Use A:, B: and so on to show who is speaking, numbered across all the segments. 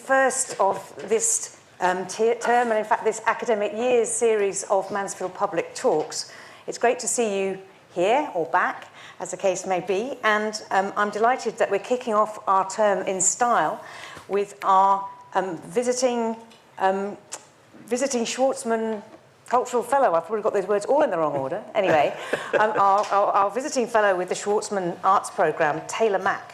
A: first of this term, and in fact this academic year's series of Mansfield Public Talks. It's great to see you here, or back, as the case may be, and I'm delighted that we're kicking off our term in style with our visiting Schwarzman Cultural Fellow. I've probably got those words all in the wrong order. Anyway, our visiting fellow with the Schwarzman Arts Programme, Taylor Mack.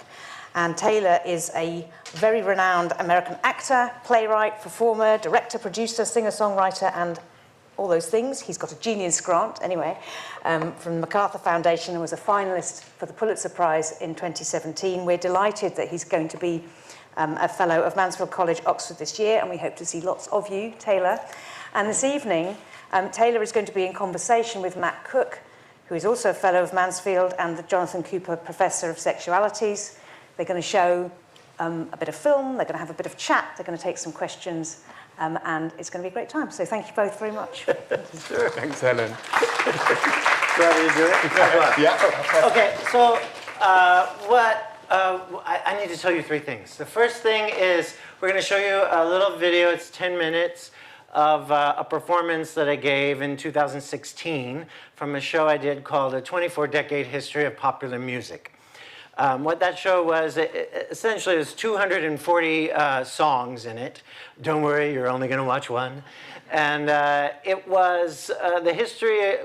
A: And Taylor is a very renowned American actor, playwright, performer, director, producer, singer-songwriter, and all those things. He's got a Genius Grant, anyway, from the MacArthur Foundation, and was a finalist for the Pulitzer-prize in 2017. We're delighted that he's going to be a fellow of Mansfield College, Oxford this year, and we hope to see lots of you, Taylor. And this evening, Taylor is going to be in conversation with Matt Cook, who is also a fellow of Mansfield and the Jonathan Cooper Professor of Sexualities. They're going to show a bit of film, they're going to have a bit of chat, they're going to take some questions, and it's going to be a great time. So thank you both very much.
B: Sure. Thanks, Helen.
C: Ready to do it?
B: Yeah.
C: Okay, so I need to tell you three things. The first thing is we're going to show you a little video. It's 10 minutes of a performance that I gave in 2016 from a show I did called A 24-Decade History of Popular Music. What that show was, essentially, there's 240 songs in it. Don't worry, you're only going to watch one. And it was the history,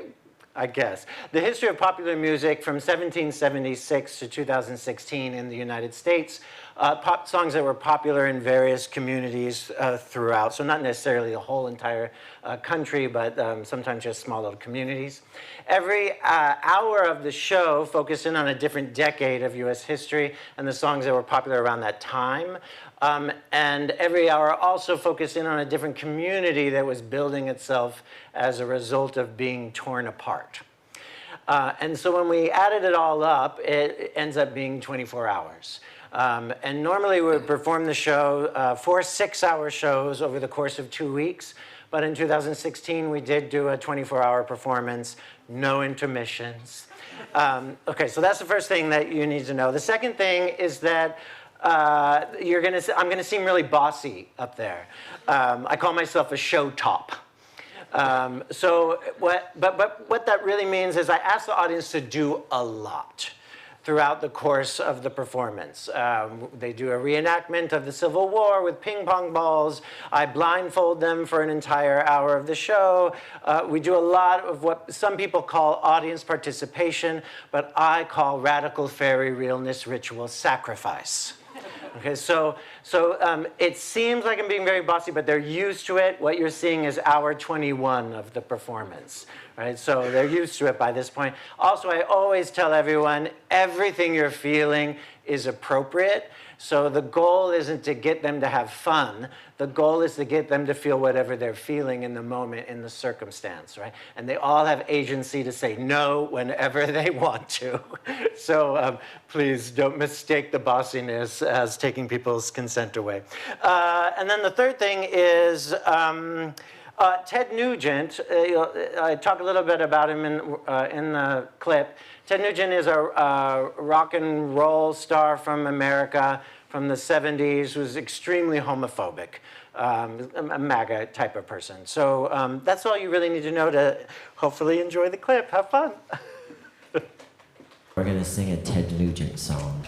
C: I guess, the history of popular music from 1776 to 2016 in the United States. Pop songs that were popular in various communities throughout. So not necessarily the whole entire country, but sometimes just small little communities. Every hour of the show focused in on a different decade of US history and the songs that were popular around that time. And every hour also focused in on a different community that was building itself as a result of being torn apart. And so when we added it all up, it ends up being 24 hours. And normally we would perform the show, 4 6-hour shows over the course of 2 weeks. But in 2016, we did do a 24-hour performance, no intermissions. Okay, so that's the first thing that you need to know. The second thing is that I'm going to seem really bossy up there. I call myself a show top. But what that really means is I ask the audience to do a lot throughout the course of the performance. They do a reenactment of the Civil War with ping pong balls. I blindfold them for an entire hour of the show. We do a lot of what some people call audience participation, but I call radical fairy realness ritual sacrifice. Okay, so it seems like I'm being very bossy, but they're used to it. What you're seeing is hour 21 of the performance, right? So they're used to it by this point. Also, I always tell everyone, everything you're feeling is appropriate. So the goal isn't to get them to have fun. The goal is to get them to feel whatever they're feeling in the moment, in the circumstance, right? And they all have agency to say no whenever they want to. So please don't mistake the bossiness as taking people's consent away. And then the third thing is Ted Nugent. I talk a little bit about him in the clip. Ted Nugent is a rock and roll star from America from the 70s who's extremely homophobic, a MAGA type of person. So that's all you really need to know to hopefully enjoy the clip. Have fun.
D: We're going to sing a Ted Nugent song.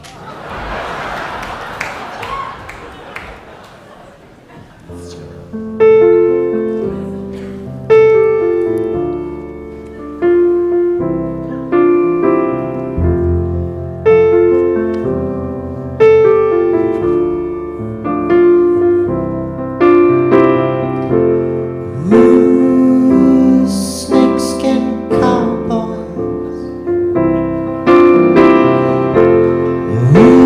E: Ooh,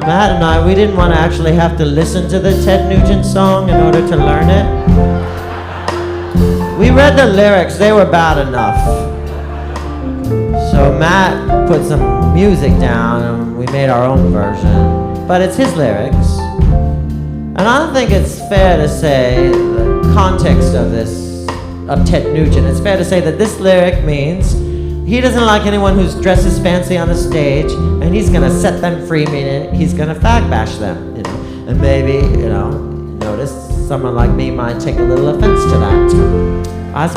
B: Matt and I, we didn't want to actually have to listen to the Ted Nugent song in order to learn it. We read the lyrics, they were bad enough. So Matt put some music down and we made our own version. But it's his lyrics. And I don't think it's fair to say the context of this, of Ted Nugent, it's fair to say that this lyric means he doesn't like anyone who dresses fancy on the stage, and he's gonna set them free, meaning he's gonna fag bash them, you know. And maybe, you know, notice someone like me might take a little offense to that.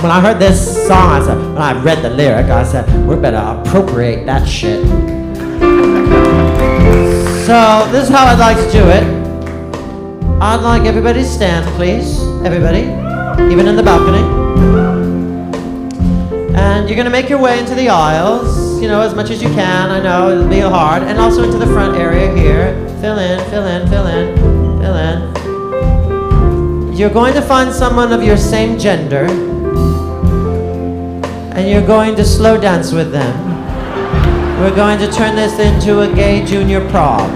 B: When I heard this song, I said, when I read the lyric, I said, we better appropriate that shit. So this is how I'd like to do it. I'd like everybody to stand, please. Everybody, even in the balcony. And you're gonna make your way into the aisles, you know, as much as you can. I know it'll be hard. And also into the front area here. Fill in, fill in, fill in, fill in. You're going to find someone of your same gender, and you're going to slow dance with them. We're going to turn this into a gay junior prom.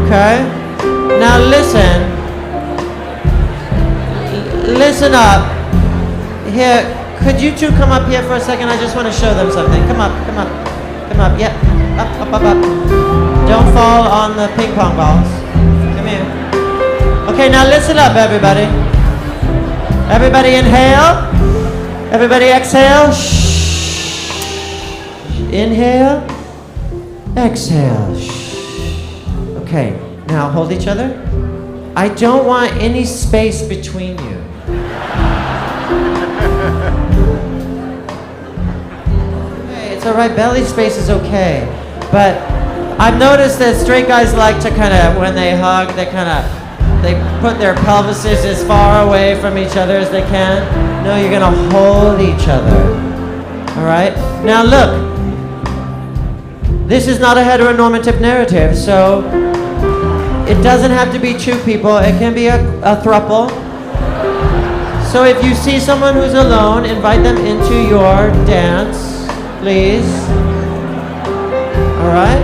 B: Okay? Now listen. Listen up. Here, could you two come up here for a second? I just want to show them something. Come up, come up, come up. Yep, up, up, up, up. Don't fall on the ping pong balls. Come here. Okay, now listen up, everybody. Everybody inhale. Everybody exhale. Shh. Inhale. Exhale. Shh. Okay, now hold each other. I don't want any space between you. Okay, it's all right, belly space is okay. But I've noticed that straight guys like to kind of, when they hug, they put their pelvises as far away from each other as they can. No, you're gonna hold each other. All right? Now look, this is not a heteronormative narrative, so it doesn't have to be two people, it can be a throuple. So if you see someone who's alone, invite them into your dance, please. All right?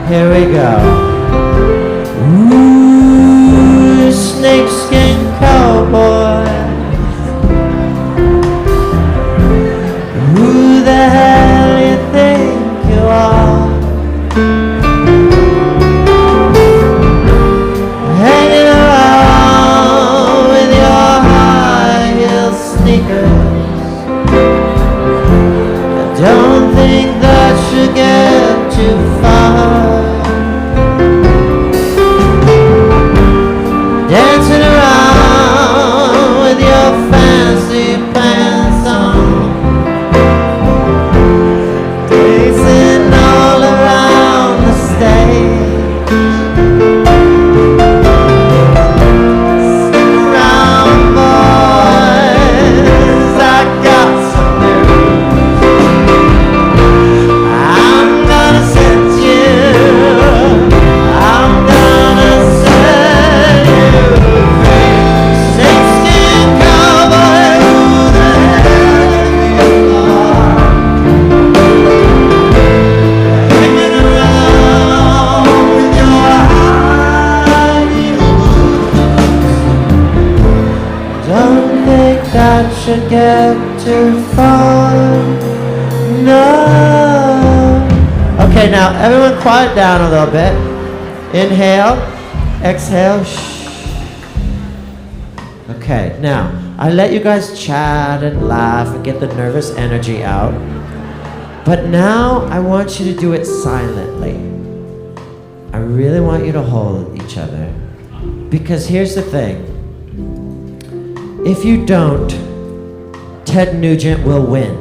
B: Here we go. Ooh, snakeskin cowboy. Who the hell you think you are? Hanging around with your high heel sneakers. I don't think that should get too far. Dancing around with your fancy pants on, dancing all around the stage, sitting around, boys, I got some news. I'm gonna set you, I'm gonna set you free. Snakeskin cowboy, who the hell you are? Hanging around with your high heels. Don't think that should get too far. No. Okay, now everyone quiet down a little bit. Inhale, exhale. Shh. Okay, now I let you guys chat and laugh and get the nervous energy out. But now I want you to do it silently. I really want you to hold each other. Because here's the thing. If you don't, Ted Nugent will win. You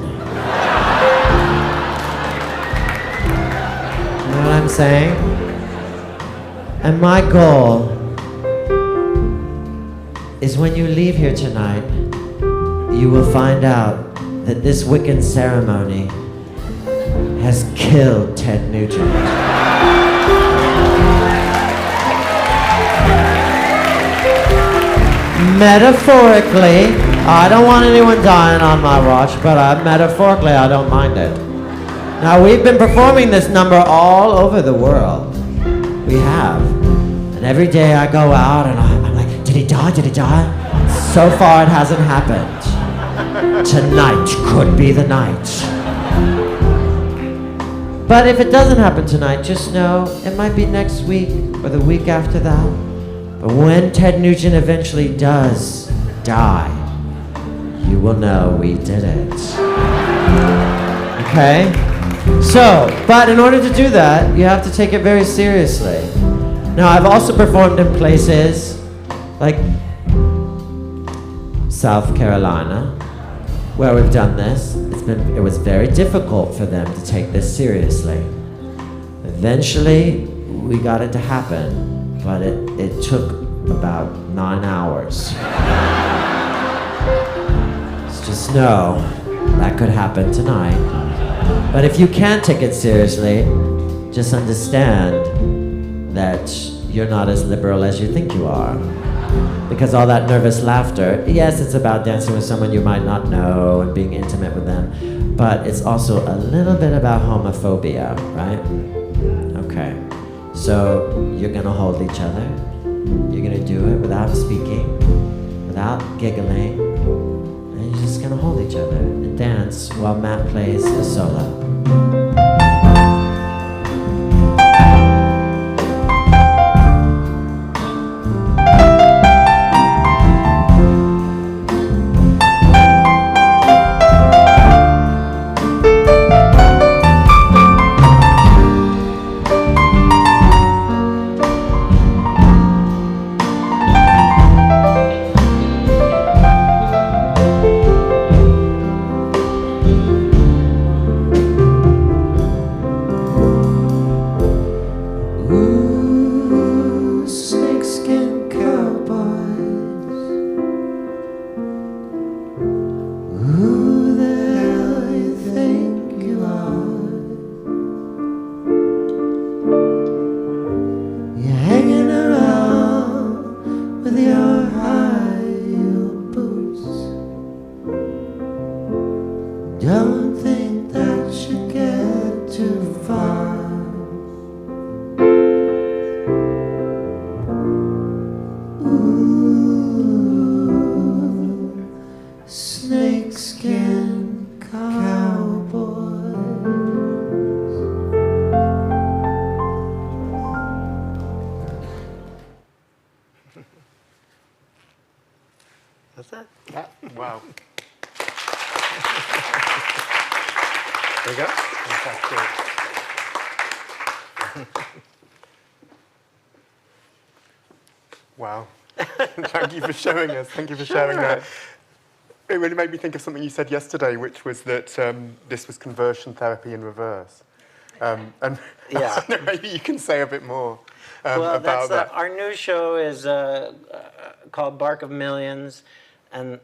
B: know what I'm saying? And my goal is when you leave here tonight, you will find out that this Wiccan ceremony has killed Ted Nugent. Metaphorically, I don't want anyone dying on my watch, but metaphorically, I don't mind it. Now, we've been performing this number all over the world. We have. And every day I go out and I'm like, did he die? Did he die? So far it hasn't happened. Tonight could be the night. But if it doesn't happen tonight, just know it might be next week or the week after that. But when Ted Nugent eventually does die, you will know we did it. Okay? So, but in order to do that, you have to take it very seriously. Now, I've also performed in places like South Carolina, where we've done this. It was very difficult for them to take this seriously. Eventually, we got it to happen, but it took about 9 hours. So just know that could happen tonight. But if you can't take it seriously, just understand that you're not as liberal as you think you are. Because all that nervous laughter, yes, it's about dancing with someone you might not know and being intimate with them, but it's also a little bit about homophobia, right? Okay, so you're gonna hold each other. You're gonna do it without speaking, without giggling, and you're just gonna hold each other and dance while Matt plays a solo. Don't think that you get too far. Ooh, snakeskin cowboys.
C: That's it.
E: Wow. There you go. Fantastic. Wow. Thank you for showing us. Thank you for sharing that. It really made me think of something you said yesterday, which was that this was conversion therapy in reverse. And
C: Yeah.
E: maybe you can say a bit more
C: Well,
E: about that.
C: our new show is called Bark of Millions, and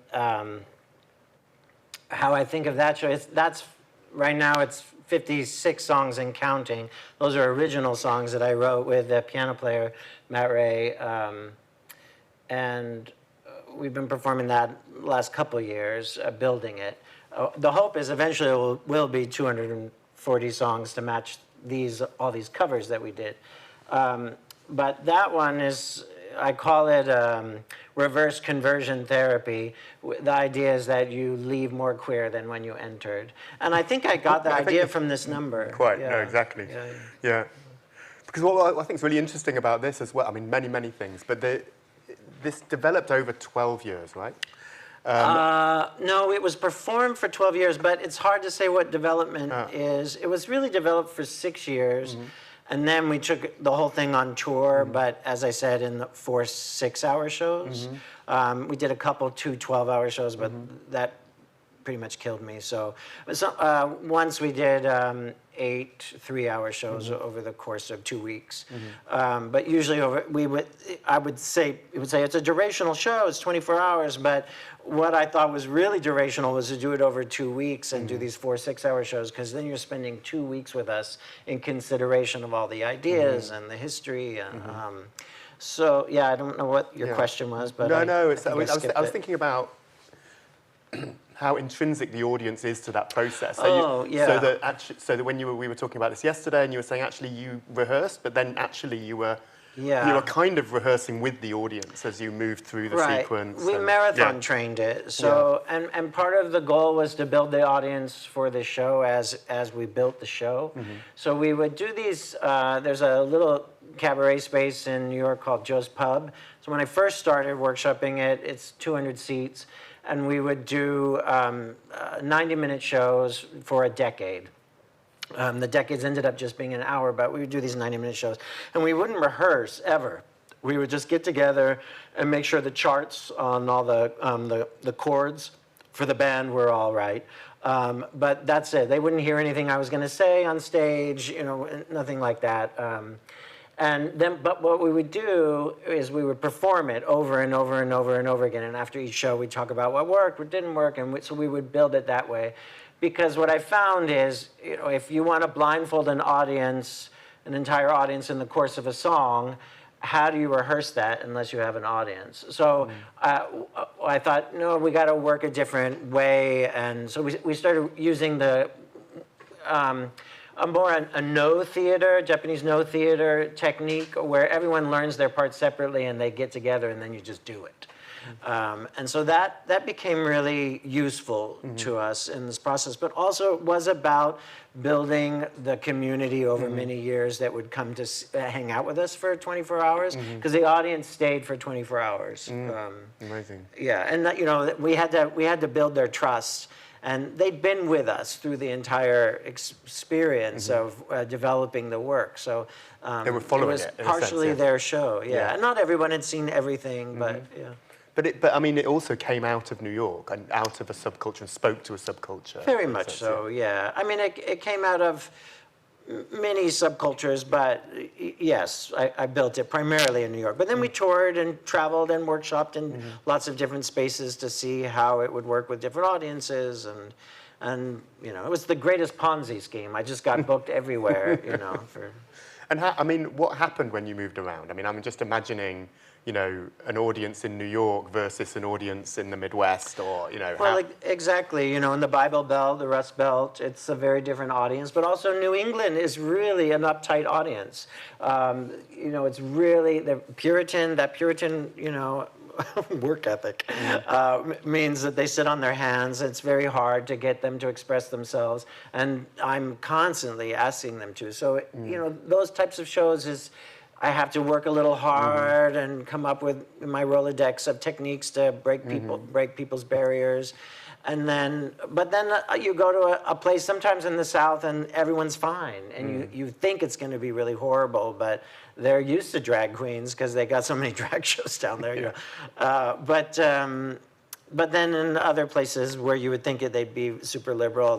C: how I think of that show, that's right now it's 56 songs and counting. Those are original songs that I wrote with the piano player Matt Ray, and we've been performing that last couple years, building it. The hope is eventually it will be 240 songs to match all these covers that we did. But that one is, I call it reverse conversion therapy. The idea is that you leave more queer than when you entered. And I think I got the idea from this number.
E: Quite,
C: Yeah.
E: no, exactly.
C: Yeah.
E: Yeah. Because what I think is really interesting about this as well, I mean, many things, but this developed over 12 years, right?
C: No, it was performed for 12 years, but it's hard to say what development is. It was really developed for 6 years. Mm-hmm. And then we took the whole thing on tour, but as I said, in the 4 6-hour shows. Mm-hmm. We did a couple 2 12-hour shows, but that pretty much killed me. So once we did 8 3-hour shows over the course of 2 weeks. But usually I would say it's a durational show. It's 24 hours, but what I thought was really durational was to do it over 2 weeks and do these 4 6-hour shows, because then you're spending 2 weeks with us in consideration of all the ideas and the history. And, so yeah, I don't know what your question was, but
E: no,
C: I
E: was thinking about how intrinsic the audience is to that process.
C: Yeah.
E: So that when we were talking about this yesterday, and you were saying actually you rehearsed, but then actually you were kind of rehearsing with the audience as you moved through the sequence.
C: We marathon trained it. So and part of the goal was to build the audience for the show as we built the show. So we would do these. There's a little cabaret space in New York called Joe's Pub. So when I first started workshopping it, it's 200 seats, and we would do 90-minute shows for a decade. The decades ended up just being an hour, but we would do these 90-minute shows. And we wouldn't rehearse, ever. We would just get together and make sure the charts on all the chords for the band were all right. But that's it. They wouldn't hear anything I was going to say on stage, nothing like that. But what we would do is we would perform it over and over and over and over again. And after each show, we'd talk about what worked, what didn't work, and so we would build it that way. Because what I found is, if you want to blindfold an entire audience in the course of a song, how do you rehearse that unless you have an audience? So I thought, no, we got to work a different way. And so we started using a no theater, Japanese no theater technique, where everyone learns their parts separately and they get together and then you just do it. And so that became really useful to us in this process, but also it was about building the community over many years that would come to hang out with us for 24 hours, because the audience stayed for 24 hours.
E: Amazing.
C: Yeah, and we had to build their trust. And they'd been with us through the entire experience of developing the work. So
E: they were following
C: it was partially their show. Yeah, and not everyone had seen everything, but yeah.
E: But I mean, it also came out of New York and out of a subculture and spoke to a subculture.
C: Very much so, yeah. I mean, it came out of many subcultures, but yes, I built it primarily in New York. But then we toured and traveled and workshopped in lots of different spaces to see how it would work with different audiences, and it was the greatest Ponzi scheme. I just got booked everywhere, for.
E: And what happened when you moved around? I mean, I'm just imagining, an audience in New York versus an audience in the Midwest, or,
C: Well, exactly. In the Bible Belt, the Rust Belt, it's a very different audience. But also New England is really an uptight audience. It's really that Puritan, work ethic means that they sit on their hands. It's very hard to get them to express themselves. And I'm constantly asking them to. So, those types of shows I have to work a little hard and come up with my Rolodex of techniques to break people's barriers. But then you go to a place sometimes in the South and everyone's fine. And you think it's going to be really horrible, but they're used to drag queens because they got so many drag shows down there. But then in other places where you would think they'd be super liberal,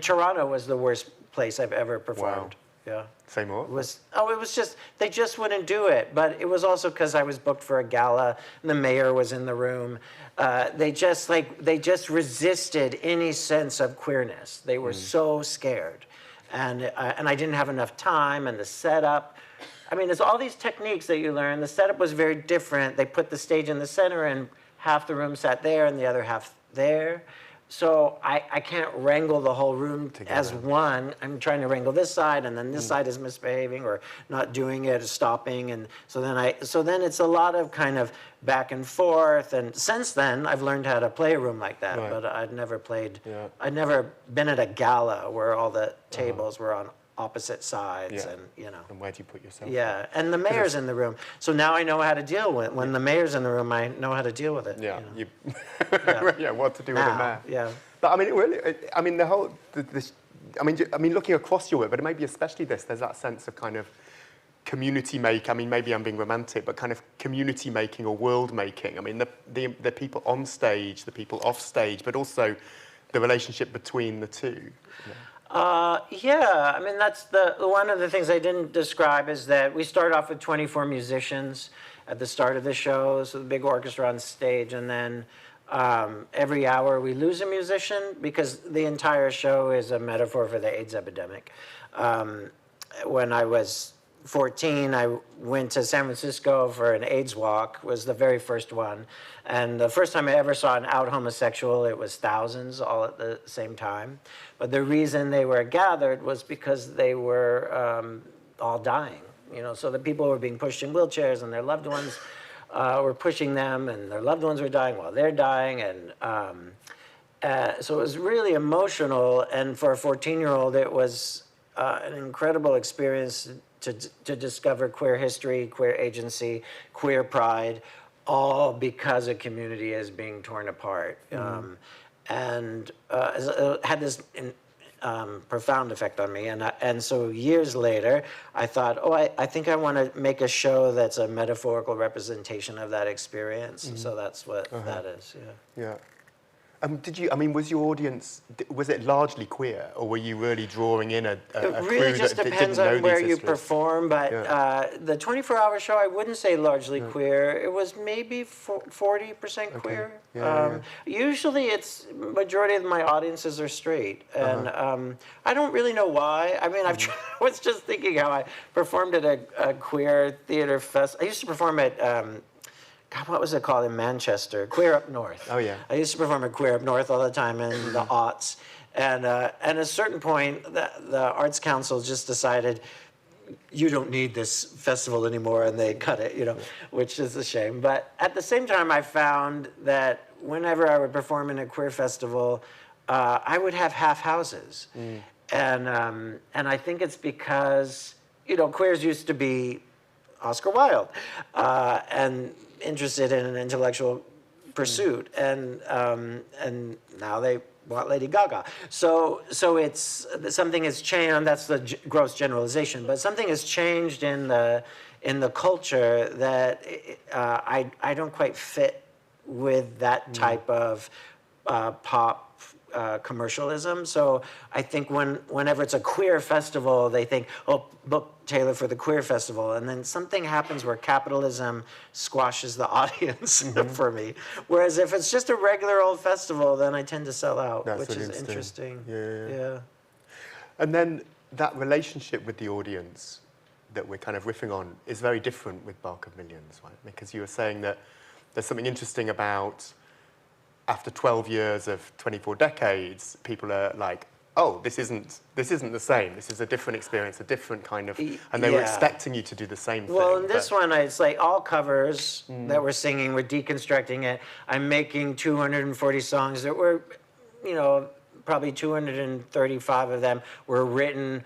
C: Toronto was the worst place I've ever performed. Wow. Yeah.
E: Say more.
C: It was just, they just wouldn't do it. But it was also because I was booked for a gala and the mayor was in the room. They just resisted any sense of queerness. They were so scared. And I didn't have enough time, and the setup. It's all these techniques that you learn. The setup was very different. They put the stage in the center and half the room sat there and the other half there. So I can't wrangle the whole room as one. I'm trying to wrangle this side, and then this side is misbehaving or not doing it, or stopping, and so then it's a lot of kind of back and forth. And since then, I've learned how to play a room like that. Right. But I'd never played. Yeah. I'd never been at a gala where all the tables were on opposite sides, and
E: And where do you put yourself?
C: Yeah, and the mayor's in the room, so now I know how to deal with it. When the mayor's in the room, I know how to deal with it.
E: Yeah, what to do with a mayor.
C: Yeah,
E: but the whole looking across your work, but maybe especially this, there's that sense of kind of community make. Maybe I'm being romantic, but kind of community making or world making. The people on stage, the people off stage, but also the relationship between the two.
C: That's one of the things I didn't describe is that we start off with 24 musicians at the start of the show, so the big orchestra on stage, and then every hour we lose a musician because the entire show is a metaphor for the AIDS epidemic. When I was 14, I went to San Francisco for an AIDS walk, was the very first one. And the first time I ever saw an out homosexual, it was thousands all at the same time. But the reason they were gathered was because they were all dying. You know, so the people were being pushed in wheelchairs and their loved ones were pushing them and their loved ones were dying while they're dying. And so it was really emotional. And for a 14-year-old, it was an incredible experience to discover queer history, queer agency, queer pride, all because a community is being torn apart. And it had this profound effect on me. And so years later, I thought, oh, I think I want to make a show that's a metaphorical representation of that experience. So that's what that is,
E: Yeah. Was your audience, was it largely queer, or were you really drawing in a crew
C: It really just depends on where you perform, but the 24-hour show, I wouldn't say largely queer. It was maybe 40% queer. Usually it's, majority of my audiences are straight, and I don't really know why. I mean, I was just thinking how I performed at a queer theater fest. I used to perform at God, what was it called in Manchester? Queer Up North.
E: Oh, yeah.
C: I used to perform at Queer Up North all the time in the aughts. And at a certain point, the Arts Council just decided, you don't need this festival anymore, and they cut it, you know, which is a shame. But at the same time, I found that whenever I would perform in a queer festival, I would have half houses. And I think it's because, you know, queers used to be Oscar Wilde, and interested in an intellectual pursuit, and now they want Lady Gaga. So it's something has changed, and that's the gross generalization. But something has changed in the culture that I don't quite fit with that type of pop commercialism. So I think whenever it's a queer festival, they think, oh, book Taylor for the queer festival, and then something happens where capitalism squashes the audience for me. Whereas if it's just a regular old festival, then I tend to sell out, which is interesting. Yeah.
E: And then that relationship with the audience that we're kind of riffing on is very different with Bark of Millions, right? Because you were saying that there's something interesting about, after 12 years of 24 decades, people are like, oh, this isn't the same. This is a different experience, a different kind of, and they were expecting you to do the same thing.
C: Well, in this one, it's like all covers that we're singing, we're deconstructing it. I'm making 240 songs that were, you know, probably 235 of them were written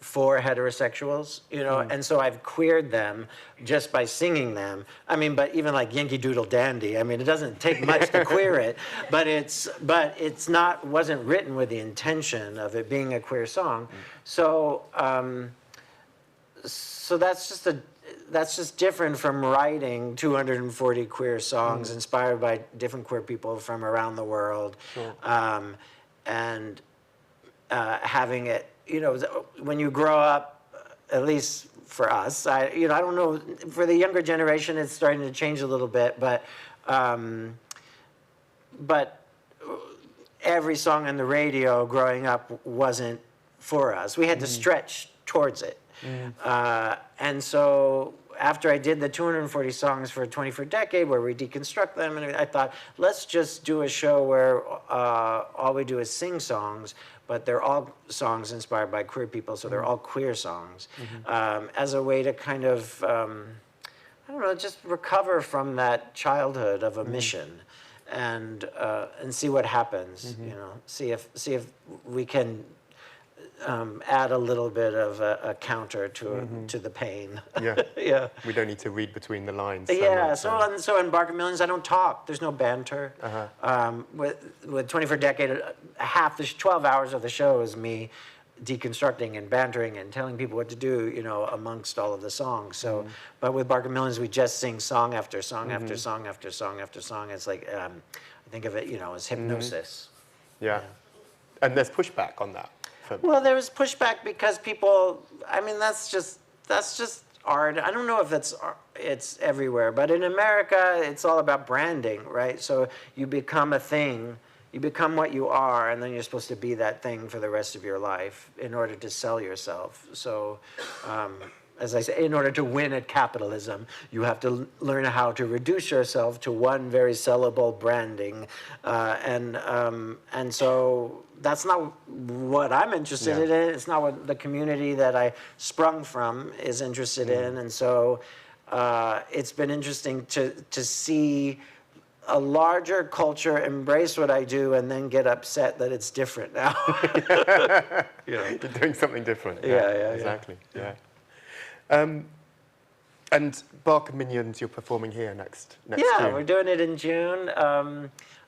C: for heterosexuals, you know, and so I've queered them just by singing them. I mean, but even like Yankee Doodle Dandy, I mean, it doesn't take much to queer it, but wasn't written with the intention of it being a queer song. So that's just different from writing 240 queer songs inspired by different queer people from around the world, and having it. You know, when you grow up, at least for us, I don't know, for the younger generation, it's starting to change a little bit, but every song on the radio growing up wasn't for us. We had to stretch towards it. And so after I did the 240 songs for 24 Decade, where we deconstruct them, and I thought, let's just do a show where all we do is sing songs, but they're all songs inspired by queer people, so they're all queer songs, as a way to kind of, I don't know, just recover from that childhood of omission, and see what happens. You know, see if we can add a little bit of a counter to the pain. Yeah.
E: We don't need to read between the lines.
C: So in Bark of Millions, I don't talk. There's no banter. With 24 Decade, half the 12 hours of the show is me deconstructing and bantering and telling people what to do, you know, amongst all of the songs. So, but with Bark of Millions, we just sing song after song after song after song after song. It's like, I think of it, you know, as hypnosis.
E: Yeah. And there's pushback on that.
C: Well, there was pushback because people, I mean, that's just art. I don't know if it's everywhere, but in America, it's all about branding, right? So you become a thing, you become what you are, and then you're supposed to be that thing for the rest of your life in order to sell yourself. So as I say, in order to win at capitalism, you have to learn how to reduce yourself to one very sellable branding, and so that's not what I'm interested in. It's not what the community that I sprung from is interested in, and so it's been interesting to see a larger culture embrace what I do and then get upset that it's different now.
E: You're doing something different.
C: Yeah,
E: exactly. Yeah. And Bark and Minions, you're performing here next June.
C: We're doing it in June.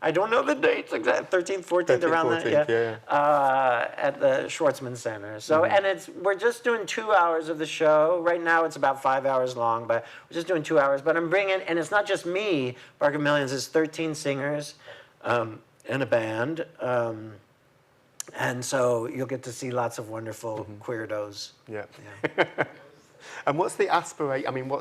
C: I don't know the dates exactly, 13th, 14th, around
E: 14th,
C: that, at the Schwarzman Center. So, and we're just doing 2 hours of the show. Right now it's about 5 hours long, but we're just doing 2 hours. But I'm bringing, and it's not just me, Bark and Millions, it's 13 singers and a band. And so you'll get to see lots of wonderful queerdos.
E: Yeah. And what's the aspiration? I mean,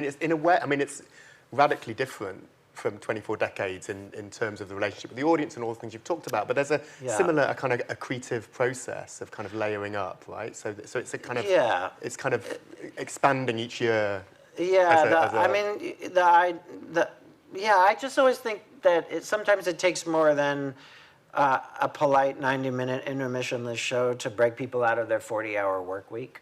E: it's in a way, it's radically different from 24 decades in terms of the relationship with the audience and all the things you've talked about. But there's a similar, a kind of accretive process of kind of layering up, right? So it's a kind of, it's kind of expanding each year.
C: I just always think that sometimes it takes more than a polite 90-minute intermissionless show to break people out of their 40-hour work week.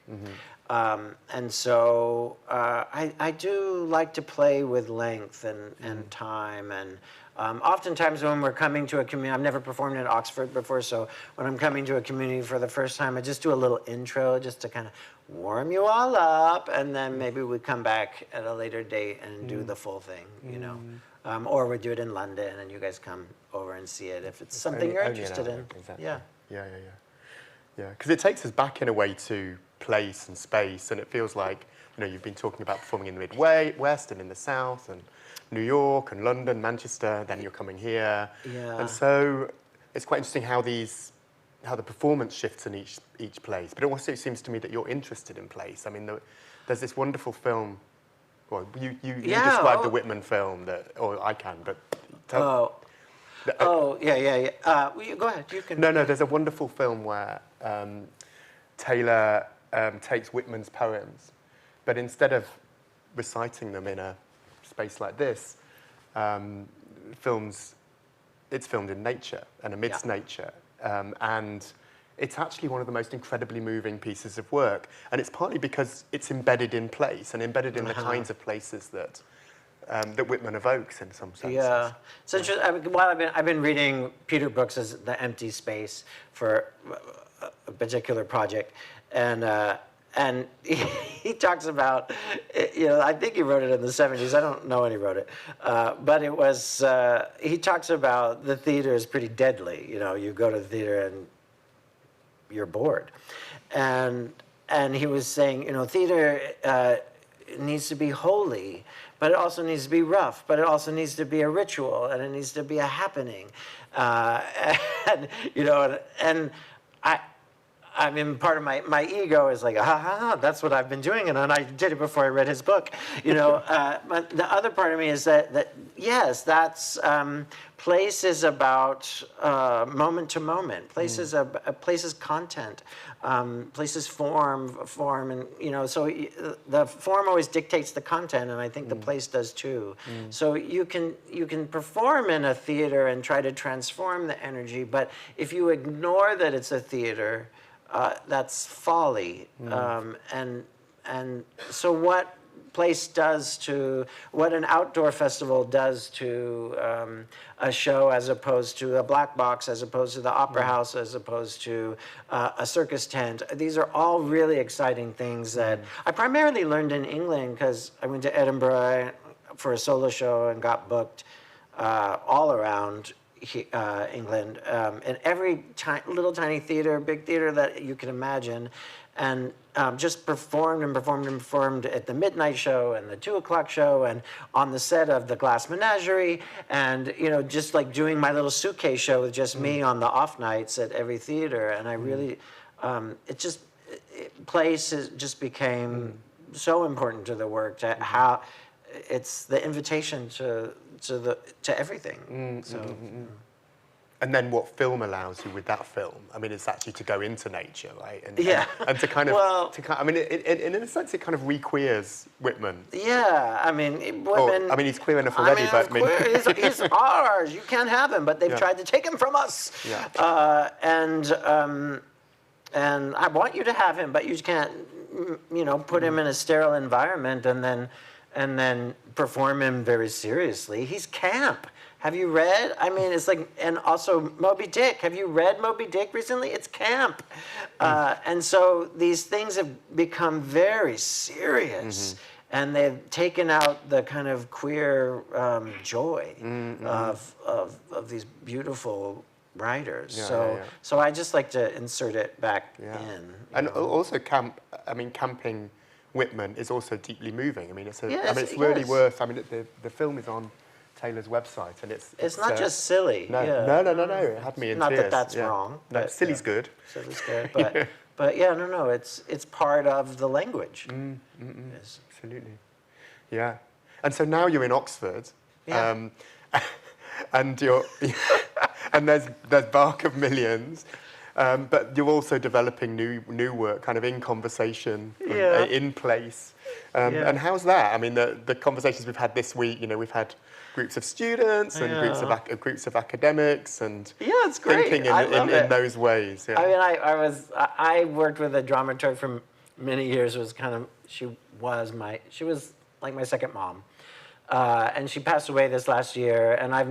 C: And so I do like to play with length and time, and oftentimes when we're coming to a community, I've never performed in Oxford before, so when I'm coming to a community for the first time, I just do a little intro just to kind of warm you all up, and then maybe we come back at a later date and do the full thing, you know. Or we do it in London and you guys come over and see it if it's something you're interested in.
E: Exactly.
C: Yeah,
E: because it takes us back in a way to place and space, and it feels like, you've been talking about performing in the Midwest and in the South and New York and London, Manchester, then you're coming here. And so it's quite interesting how the performance shifts in each place. But it also seems to me that you're interested in place. I mean, there's this wonderful film. Well, you described the Whitman film or I can, but tell.
C: Well, go ahead. You can.
E: No. There's a wonderful film where Taylor takes Whitman's poems, but instead of reciting them in a space like this, it's filmed in nature and amidst nature, and it's actually one of the most incredibly moving pieces of work, and it's partly because it's embedded in place and embedded in the kinds of places that Whitman evokes in some senses.
C: Yeah, it's interesting. Well, I've been reading Peter Brooks's The Empty Space for a particular project, and he talks about, I think he wrote it in the 70s. I don't know when he wrote it, but it was. He talks about the theater is pretty deadly. You go to the theater and you're bored, and he was saying, theater needs to be holy, but it also needs to be rough, but it also needs to be a ritual, and it needs to be a happening, and I mean, part of my ego is like, that's what I've been doing, and I did it before I read his book, But the other part of me is that yes, that's place is about moment to moment. Place is place's content. Place is form, and so the form always dictates the content, and I think the place does too. So you can perform in a theater and try to transform the energy, but if you ignore that it's a theater, that's folly. And so what what an outdoor festival does to a show, as opposed to a black box, as opposed to the opera house, as opposed to a circus tent. These are all really exciting things that I primarily learned in England, because I went to Edinburgh for a solo show and got booked all around England, in every little tiny theater, big theater that you can imagine, and just performed at the midnight show and the 2 o'clock show and on the set of the Glass Menagerie, and just like doing my little suitcase show with just me on the off nights at every theater. And I really, place just became so important to the work, to how it's the invitation to everything.
E: And then what film allows you with that film, I mean, it's actually to go into nature, right? And,
C: Yeah.
E: And to kind of,
C: Well-
E: I mean, in a sense, it kind of re-queers Whitman.
C: Yeah, I mean, Whitman...
E: I mean, he's queer enough already, but I mean...
C: he's ours. You can't have him, but they've tried to take him from us.
E: Yeah.
C: And I want you to have him, but you can't, you know, put him in a sterile environment and then perform him very seriously. He's camp. Have you read? I mean, it's like, and also Moby Dick. Have you read Moby Dick recently? It's camp. And so these things have become very serious. And they've taken out the kind of queer joy of these beautiful writers. So I just like to insert it back in.
E: And also camping Whitman is also deeply moving. I mean, it's really worth, I mean, the film is on Taylor's website, and it's
C: not just silly.
E: No, it had me in
C: not
E: tears.
C: Not that that's wrong.
E: No,
C: but,
E: silly's good.
C: Silly's good, but it's part of the language. Yes.
E: Absolutely. Yeah. And so now you're in Oxford, and you're and there's Bark of Millions. But you're also developing new work, kind of in conversation, in place. And how's that? I mean, the conversations we've had this week, you know, we've had groups of students and groups of academics, and
C: it's great.
E: Thinking in those ways. Yeah.
C: I mean, I worked with a dramaturg for many years. She was like my second mom. And she passed away this last year, and I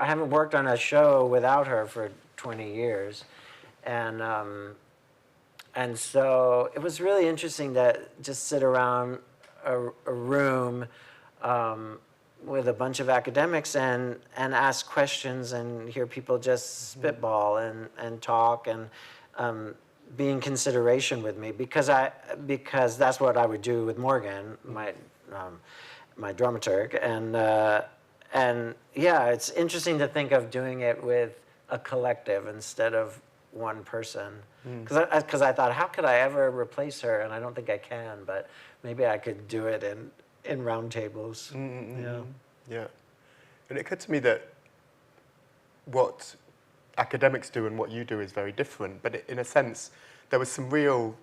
C: haven't worked on a show without her for 20 years. And so it was really interesting to just sit around a room with a bunch of academics and ask questions and hear people just spitball and talk and be in consideration with me because that's what I would do with Morgan, my dramaturg, and it's interesting to think of doing it with a collective instead of one person, because I thought, how could I ever replace her? And I don't think I can, but maybe I could do it in roundtables.
E: Yeah. And it occurred to me that what academics do and what you do is very different, but in a sense, there was some real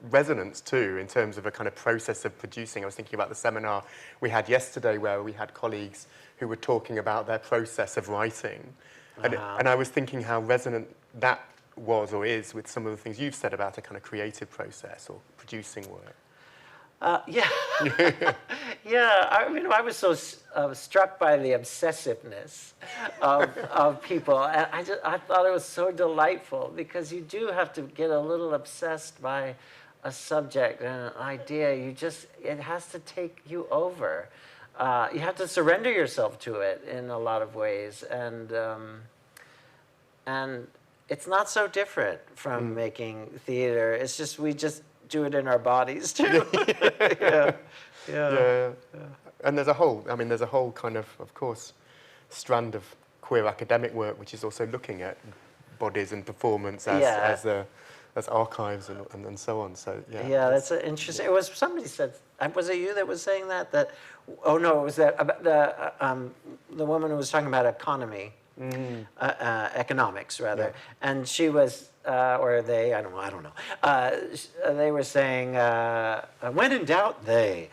E: resonance too in terms of a kind of process of producing. I was thinking about the seminar we had yesterday where we had colleagues who were talking about their process of writing. And I was thinking how resonant that was or is with some of the things you've said about a kind of creative process or producing work.
C: Yeah. I mean, I was so struck by the obsessiveness of people. And I thought it was so delightful because you do have to get a little obsessed by a subject and an idea. It has to take you over. You have to surrender yourself to it in a lot of ways, and it's not so different from making theater. It's just we just do it in our bodies too. Yeah.
E: And there's a whole kind of course, strand of queer academic work which is also looking at bodies and performance as archives and so on. So
C: that's interesting. It was somebody said. Was it you that was saying that? Oh no, it was that about the woman who was talking about economy, economics rather, and she was or they, I don't know. They were saying when in doubt, they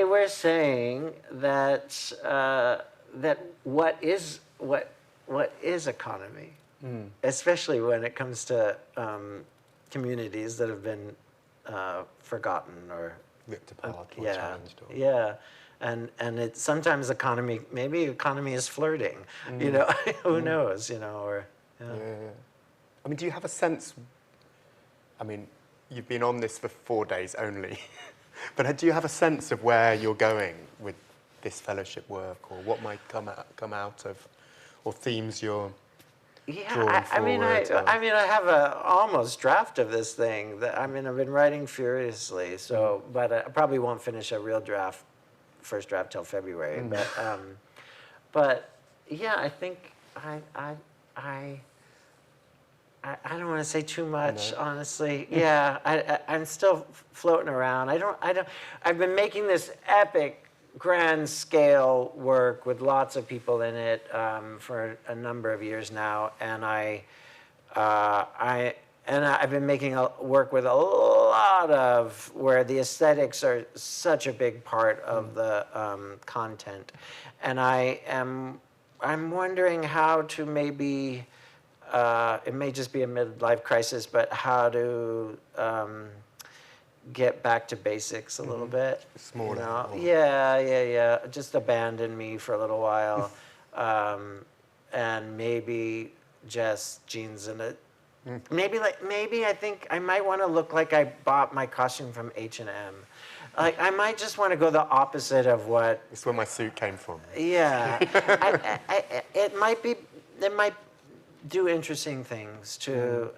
C: were saying that that what is economy, especially when it comes to communities that have been forgotten or
E: ripped apart or challenged.
C: And it's sometimes economy is flirting, you know, who knows, you know, or
E: I mean, do you have a sense? I mean, you've been on this for 4 days only, but do you have a sense of where you're going with this fellowship work, or what might come out of, or themes you're drawing forward?
C: I mean, I have a almost draft of this thing. I've been writing furiously, so but I probably won't finish a real first draft till February. But yeah, I think I don't want to say too much, honestly. Yeah, I'm still floating around. I've been making this epic
F: grand scale work with lots of people in it for a number of years now, and I've been making work with a lot of where the aesthetics are such a big part of the content, and I'm wondering how to maybe it may just be a midlife crisis, but how to get back to basics a little bit.
E: Smaller.
F: You know? Yeah. Just abandon me for a little while, and maybe just jeans and a. Maybe I think I might want to look like I bought my costume from H&M. Like I might just want to go the opposite of what.
E: It's where my suit came from.
F: Yeah, it might do interesting things to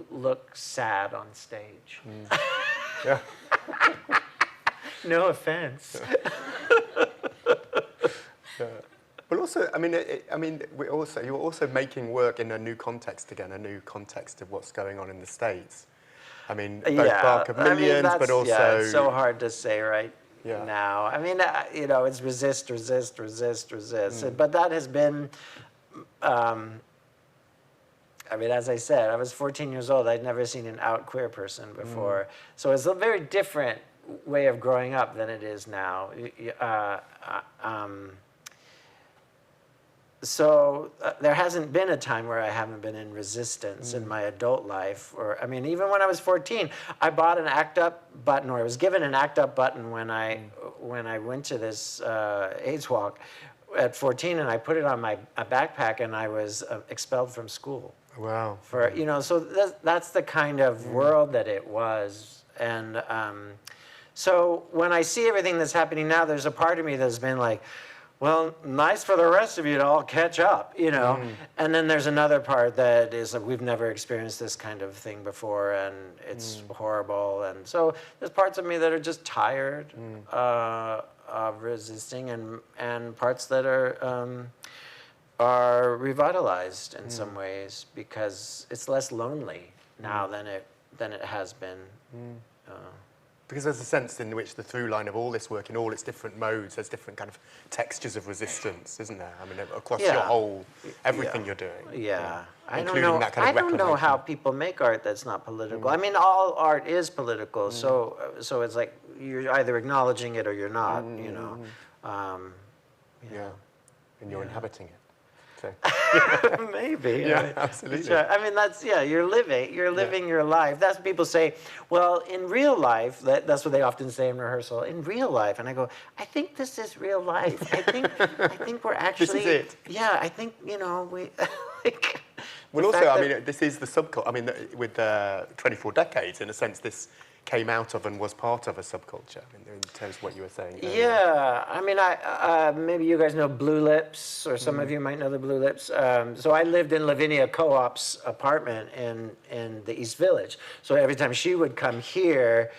F: look sad on stage.
E: Yeah.
F: No offense.
E: But also, you're also making work in a new context again, a new context of what's going on in the States. I mean, both Bark of Millions, but also...
F: Yeah, it's so hard to say right
E: Yeah.
F: now. I mean, it's resist. But that has been... as I said, I was 14 years old. I'd never seen an out queer person before. So it's a very different way of growing up than it is now. So there hasn't been a time where I haven't been in resistance in my adult life. Even when I was 14, I bought an ACT UP button, or I was given an ACT UP button when I went to this AIDS walk at 14, and I put it on my backpack, and I was expelled from school.
E: Wow.
F: So that's the kind of world that it was. And so when I see everything that's happening now, there's a part of me that's been like, well, nice for the rest of you to all catch up, And then there's another part that is like, we've never experienced this kind of thing before, and it's horrible. And so there's parts of me that are just tired of resisting, and parts that are revitalized in some ways, because it's less lonely now than it has been.
E: Because there's a sense in which the through line of all this work in all its different modes, there's different kind of textures of resistance, isn't there? Across your whole, everything you're doing.
F: Yeah. I don't
E: Including
F: know.
E: that kind of
F: I don't know how
E: reclamation.
F: people make art that's not political. All art is political, so it's like you're either acknowledging it or you're not.
E: Yeah. And you're inhabiting it. So.
F: Maybe.
E: Yeah, absolutely.
F: That's you're living your life. That's what people say. Well, in real life, that's what they often say in rehearsal. In real life, and I go, I think this is real life. I think we're actually.
E: This is it.
F: Yeah, I think we.
E: Well, also, this is the subculture. With 24 decades, in a sense, this came out of and was part of a subculture in terms of what you were saying earlier.
F: Yeah, maybe you guys know Blue Lips, or some of you might know the Blue Lips. So I lived in Lavinia Co-op's apartment in the East Village. So every time she would come here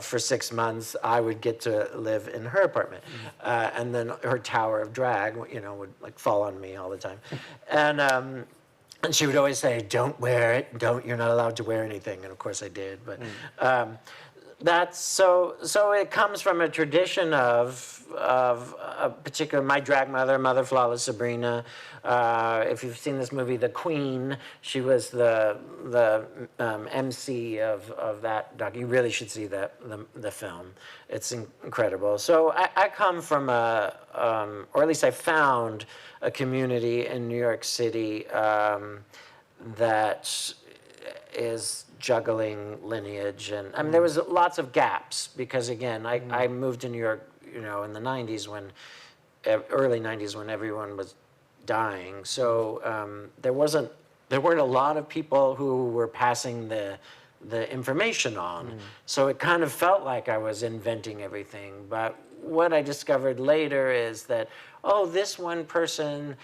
F: for 6 months, I would get to live in her apartment. And then her tower of drag, would like fall on me all the time. And she would always say, "Don't wear it. You're not allowed to wear anything." And of course I did. But that's so it comes from a tradition of a particular, my drag mother, Flawless Sabrina. If you've seen this movie, The Queen, she was the MC of that doc. You really should see the film. It's incredible. So I come from or at least I found a community in New York City that is juggling lineage, and there was lots of gaps because again I moved to New York in the 90s early 90s when everyone was dying, so there weren't a lot of people who were passing the information on, so it kind of felt like I was inventing everything. But what I discovered later is that this one person,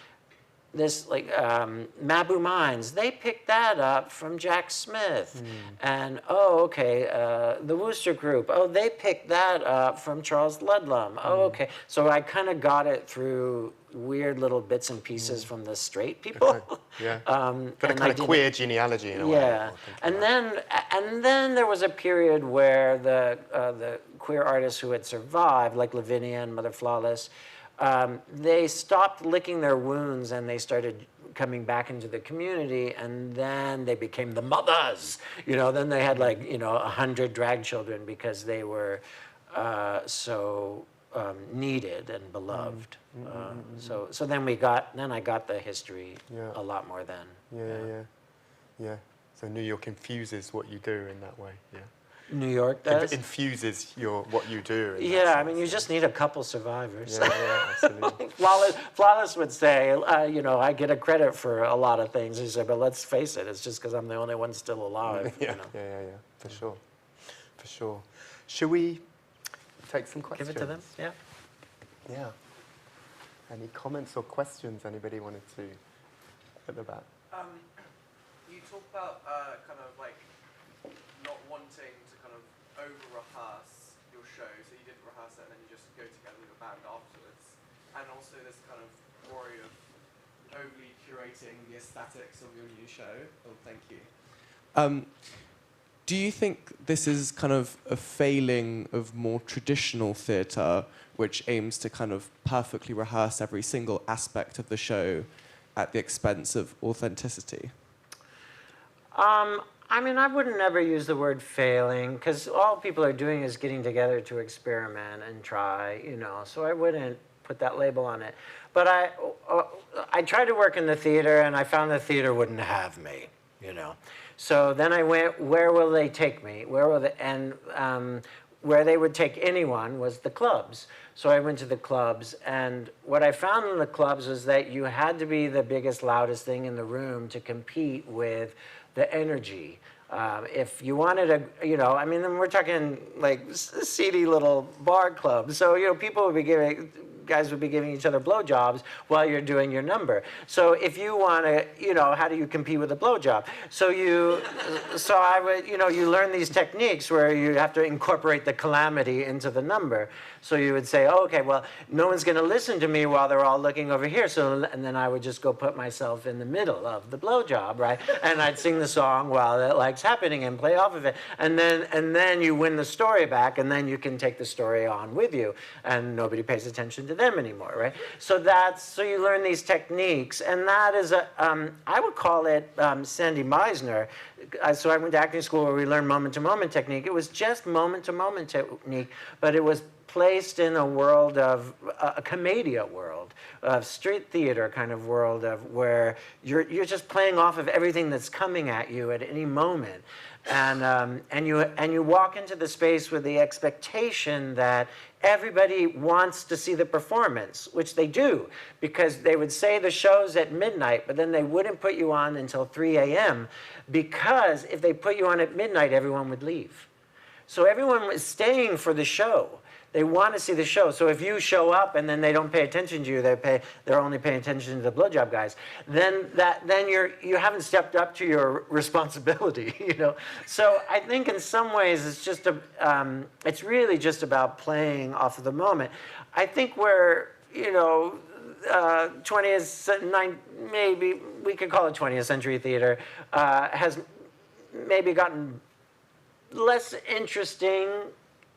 F: this Mabu Mines, they picked that up from Jack Smith. And the Wooster Group, they picked that up from Charles Ludlam. Okay. So I kind of got it through weird little bits and pieces from the straight people.
E: Okay. Yeah. Got a kind of queer genealogy in a way.
F: Yeah. And then there was a period where the queer artists who had survived, like Lavinia and Mother Flawless, they stopped licking their wounds and they started coming back into the community, and then they became the mothers. Then they had 100 drag children because they were so needed and beloved. So then I got the history a lot more then.
E: Yeah. So New York infuses what you do in that way. Yeah.
F: New York does?
E: Infuses what you do.
F: You just need a couple survivors.
E: Yeah, absolutely.
F: Flawless would say, I get a credit for a lot of things. He said, but let's face it, it's just because I'm the only one still alive.
E: Yeah, for sure. Should we take some questions?
F: Give it to them, yeah.
E: Yeah. Any comments or questions anybody wanted to at the back?
G: You talk about kind of like not wanting to kind of over-rehearse your show, so you didn't rehearse it and then you just go together with a band afterwards. And also this kind of worry of overly curating the aesthetics of your new show. Oh, thank you. Do you think this is kind of a failing of more traditional theatre, which aims to kind of perfectly rehearse every single aspect of the show at the expense of authenticity?
F: I wouldn't ever use the word failing, because all people are doing is getting together to experiment and try, so I wouldn't put that label on it. But I tried to work in the theater, and I found the theater wouldn't have me, So then I went, where will they take me? Where they would take anyone was the clubs. So I went to the clubs, and what I found in the clubs was that you had to be the biggest, loudest thing in the room to compete with the energy. If you wanted then we're talking like seedy little bar clubs. So, guys would be giving each other blowjobs while you're doing your number. So if you want to, how do you compete with a blowjob? So you learn these techniques where you have to incorporate the calamity into the number. So you would say, oh, okay, well, no one's going to listen to me while they're all looking over here. And then I would just go put myself in the middle of the blowjob, right? And I'd sing the song while it's happening and play off of it. And then you win the story back, and then you can take the story on with you, and nobody pays attention to them anymore, right? So you learn these techniques, and that is I would call it Sandy Meisner. So I went to acting school where we learned moment-to-moment technique. It was just moment-to-moment technique, but it was placed in a world of a commedia world, of street theater kind of world, of where you're just playing off of everything that's coming at you at any moment, and you walk into the space with the expectation that everybody wants to see the performance, which they do, because they would say the show's at midnight, but then they wouldn't put you on until 3 a.m. because if they put you on at midnight, everyone would leave. So everyone was staying for the show. They want to see the show. So if you show up and then they don't pay attention to you, they're only paying attention to the blowjob guys. Then you haven't stepped up to your responsibility, So I think in some ways it's really just about playing off of the moment. I think we're 20th, maybe we could call it 20th century theater, has maybe gotten less interesting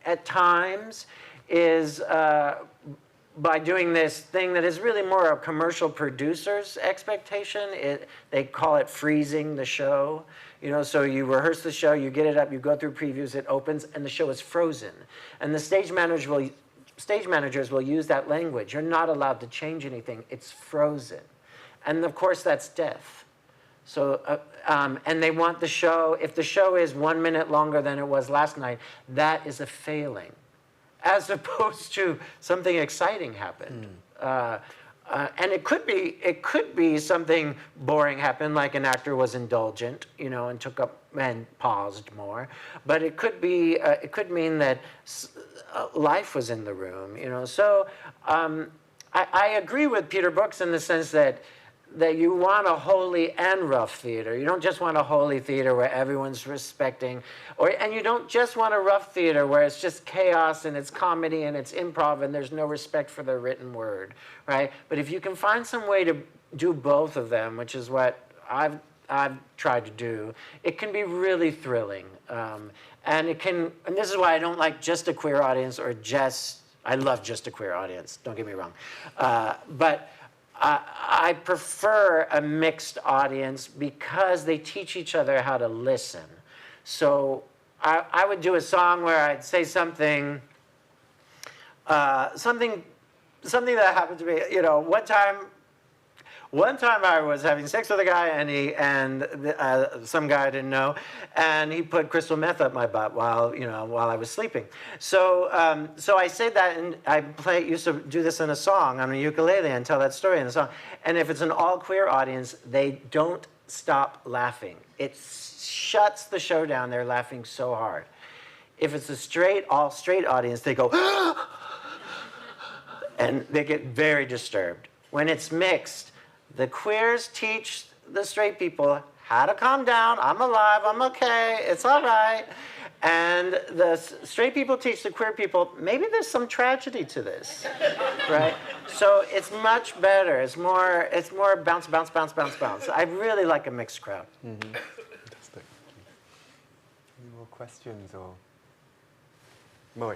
F: at times, is by doing this thing that is really more a commercial producer's expectation. They call it freezing the show. So you rehearse the show, you get it up, you go through previews, it opens, and the show is frozen. And the stage managers will use that language. You're not allowed to change anything. It's frozen. And of course, that's death. So, and they want the show, if the show is 1 minute longer than it was last night, that is a failing, as opposed to something exciting happened. And it could be something boring happened, like an actor was indulgent, and took up and paused more. But it could mean that life was in the room, So I agree with Peter Brooks in the sense that you want a holy and rough theater. You don't just want a holy theater where everyone's respecting, and you don't just want a rough theater where it's just chaos and it's comedy and it's improv and there's no respect for the written word, right? But if you can find some way to do both of them, which is what I've tried to do, it can be really thrilling. And this is why I don't like just a queer audience or I love just a queer audience, don't get me wrong. But I prefer a mixed audience because they teach each other how to listen. So I would do a song where I'd say something that happened to me. You know, one time I was having sex with a guy, and some guy I didn't know, and he put crystal meth up my butt while I was sleeping. So I say that, and I used to do this in a song on a ukulele and tell that story in a song. And if it's an all queer audience, they don't stop laughing. It shuts the show down. They're laughing so hard. If it's a all straight audience, they go, and they get very disturbed. When it's mixed, the queers teach the straight people how to calm down. I'm alive, I'm okay, it's all right. And the straight people teach the queer people, maybe there's some tragedy to this, right? So it's much better. It's more bounce, bounce, bounce, bounce, bounce. I really like a mixed crowd.
E: Mm-hmm. Fantastic. Any more questions or? Moe.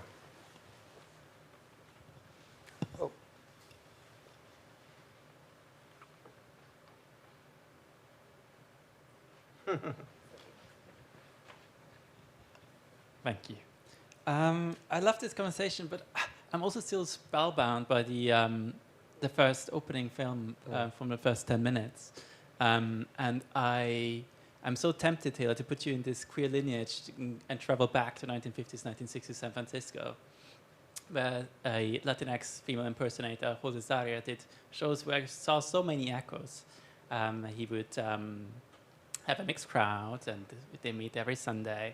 E: Oh.
H: Thank you. I love this conversation, but I'm also still spellbound by the first opening film from the first 10 minutes. And I'm so tempted, Taylor, to put you in this queer lineage and travel back to 1950s, 1960s San Francisco, where a Latinx female impersonator, Jose Zaria, did shows where I saw so many echoes. He would have a mixed crowd, and they meet every Sunday.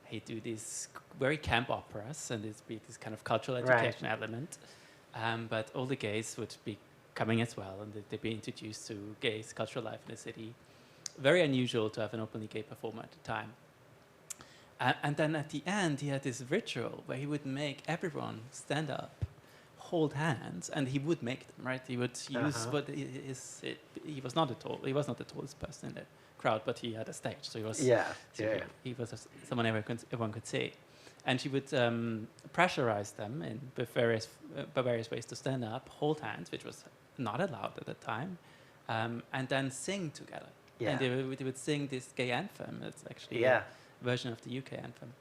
H: He'd do these very camp operas, and there'd be this kind of cultural education element. But all the gays would be coming as well, and they'd be introduced to gays' cultural life in the city. Very unusual to have an openly gay performer at the time. And then at the end, he had this ritual where he would make everyone stand up, hold hands, and he would make them, right? He would use he was not the tallest person in the crowd, but he had a stage, so he was he was someone everyone could see. And she would pressurize them with various ways to stand up, hold hands, which was not allowed at the time, and then sing together. Yeah. And they would sing this gay anthem. It's actually a version of the UK anthem.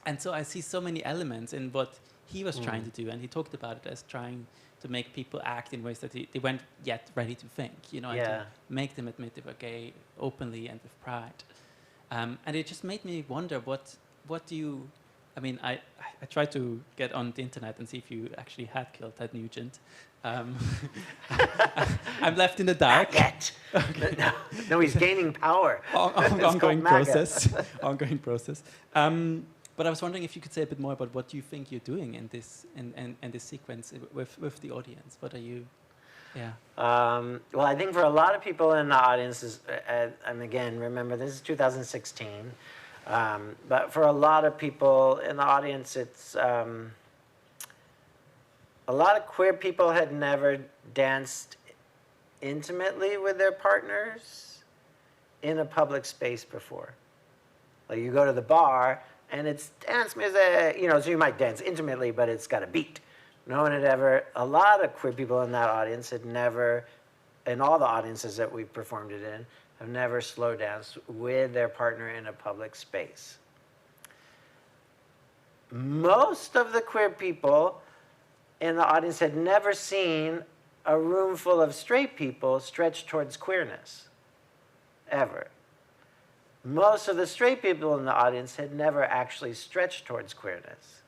H: And so I see so many elements in what he was trying to do, and he talked about it as trying to make people act in ways that they weren't yet ready to think, and to make them admit they were gay openly and with pride. And it just made me wonder, what do you... I mean, I tried to get on the internet and see if you actually had killed Ted Nugent. I'm left in the dark.
F: Not yet. Okay. No, he's gaining power.
H: Ongoing process. Ongoing process. But I was wondering if you could say a bit more about what you think you're doing in this this sequence with the audience. What are you? Yeah.
F: Well, I think for a lot of people in the audience, and again, remember this is 2016. But for a lot of people in the audience, it's a lot of queer people had never danced intimately with their partners in a public space before. Like you go to the bar and it's dance music, so you might dance intimately, but it's got a beat. No one had ever, a lot of queer people in that audience had never, in all the audiences that we've performed it in, have never slow danced with their partner in a public space. Most of the queer people in the audience had never seen a room full of straight people stretch towards queerness, ever. Most of the straight people in the audience had never actually stretched towards queerness,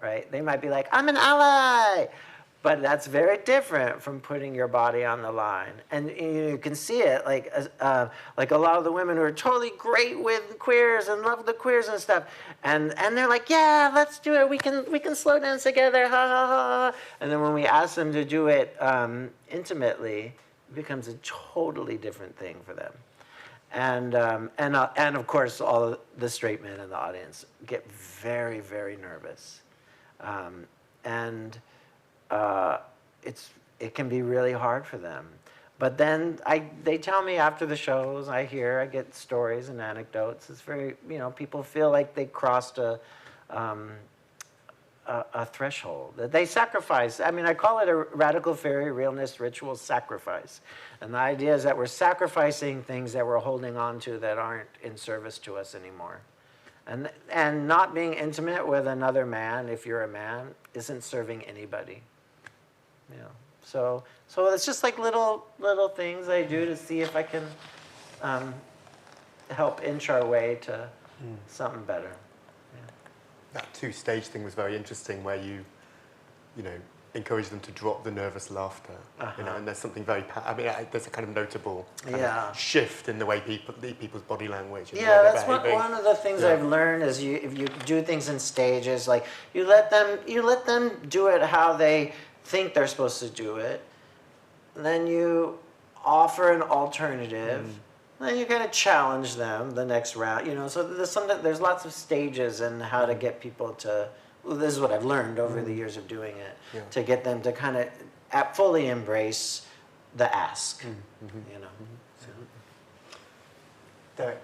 F: right? They might be like, I'm an ally, but that's very different from putting your body on the line. And you can see it, like a lot of the women who are totally great with queers and love the queers and stuff. And they're like, yeah, let's do it. We can slow dance together, ha, ha, ha. And then when we ask them to do it intimately, it becomes a totally different thing for them. And of course, all the straight men in the audience get very, very nervous. It can be really hard for them. But then they tell me after the shows, I get stories and anecdotes. It's very, people feel like they crossed a threshold. That they sacrifice. I mean, I call it a radical fairy realness ritual sacrifice. And the idea is that we're sacrificing things that we're holding on to that aren't in service to us anymore. And not being intimate with another man, if you're a man, isn't serving anybody. So it's just like little things I do to see if I can help inch our way to something better.
E: That two-stage thing was very interesting, where you encourage them to drop the nervous laughter. And there's something very, there's a kind of notable shift in the way people's body language. And
F: That's one of the things I've learned is if you do things in stages, like you let them do it how they think they're supposed to do it, and then you offer an alternative. Then you kind of challenge them the next round, So there's lots of stages in how to get people to. Well, this is what I've learned over the years of doing it, to get them to kind of fully embrace the ask.
E: Derek.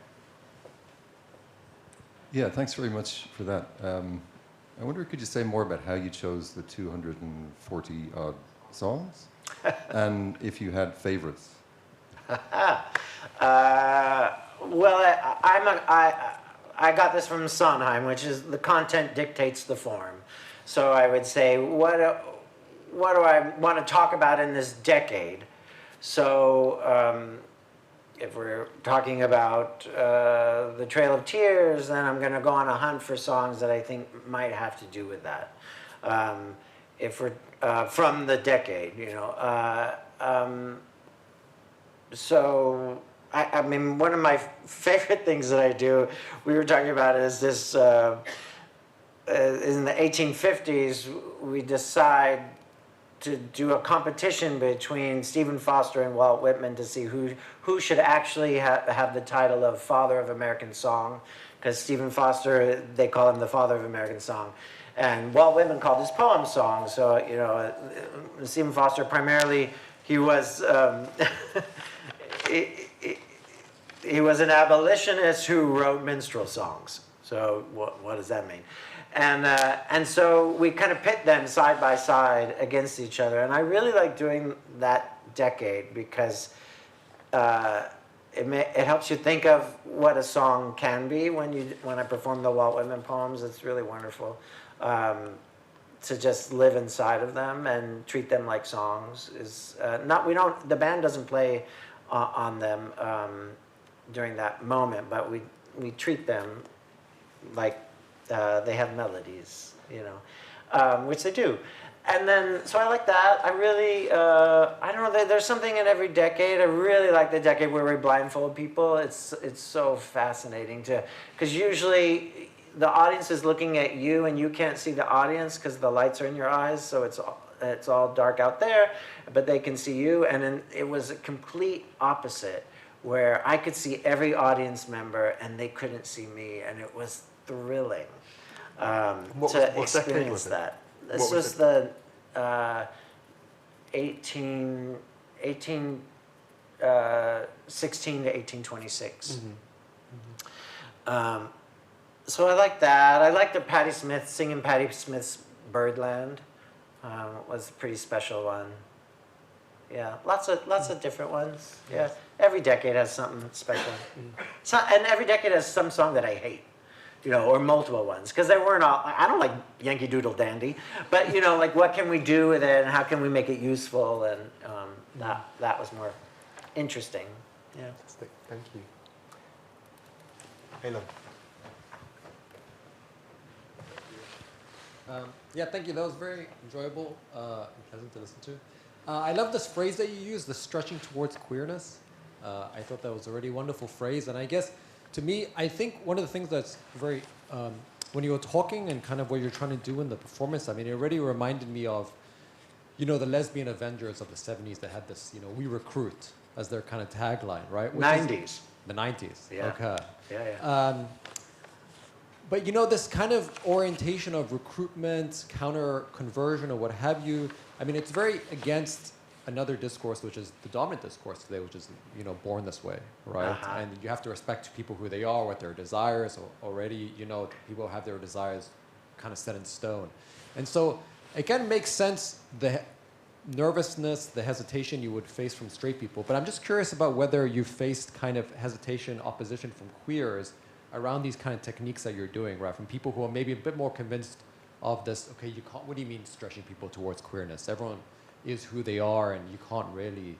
I: Yeah, thanks very much for that. I wonder, could you say more about how you chose the 240 odd songs, and if you had favorites?
F: Well, I got this from Sondheim, which is the content dictates the form. So I would say, what do I want to talk about in this decade? So if we're talking about the Trail of Tears, then I'm going to go on a hunt for songs that I think might have to do with that. If we're from the decade, so, I mean, one of my favorite things that I do, we were talking about, is this, in the 1850s, we decide to do a competition between Stephen Foster and Walt Whitman to see who should actually have the title of Father of American Song, because Stephen Foster, they call him the Father of American Song. And Walt Whitman called his poem song, so, Stephen Foster primarily, he was... He was an abolitionist who wrote minstrel songs. So what does that mean? And so we kind of pit them side by side against each other. And I really like doing that decade because it helps you think of what a song can be when I perform the Walt Whitman poems. It's really wonderful to just live inside of them and treat them like songs. The band doesn't play on them during that moment, but we treat them like they have melodies, which they do. And then, so I like that. I really, I don't know, there's something in every decade. I really like the decade where we blindfold people. It's so fascinating because usually the audience is looking at you and you can't see the audience because the lights are in your eyes, so it's all dark out there, but they can see you. And then it was a complete opposite, where I could see every audience member and they couldn't see me, and it was thrilling to experience that. This was the 1816 to 1826. So I like that. I like the Patti Smith, singing Patti Smith's Birdland. Was a pretty special one. Yeah, lots of different ones. Yeah, every decade has something special. And every decade has some song that I hate, or multiple ones, because they weren't all. I don't like Yankee Doodle Dandy, but like what can we do with it, and how can we make it useful, and that was more interesting. Yeah.
E: Fantastic. Thank you. Halo.
J: Yeah, thank you. That was very enjoyable and pleasant to listen to. I love this phrase that you use, the stretching towards queerness. I thought that was a really wonderful phrase. And I guess, to me, I think one of the things that's very, when you were talking and kind of what you're trying to do in the performance, I mean, it already reminded me of, the lesbian Avengers of the 70s that had this, we recruit as their kind of tagline, right? Which
F: 90s.
J: The 90s.
F: Yeah.
J: Okay.
F: Yeah.
J: But this kind of orientation of recruitment, counter conversion, or what have you, I mean, it's very against another discourse, which is the dominant discourse today, which is, you know, born this way, right? And you have to respect people who they are, what their desires. Already, you know, people have their desires kind of set in stone. And so it kind of makes sense, the nervousness, the hesitation you would face from straight people. But I'm just curious about whether you faced kind of hesitation, opposition from queers around these kind of techniques that you're doing, right? From people who are maybe a bit more convinced of this, okay, you can't, what do you mean stretching people towards queerness? Everyone is who they are, and you can't really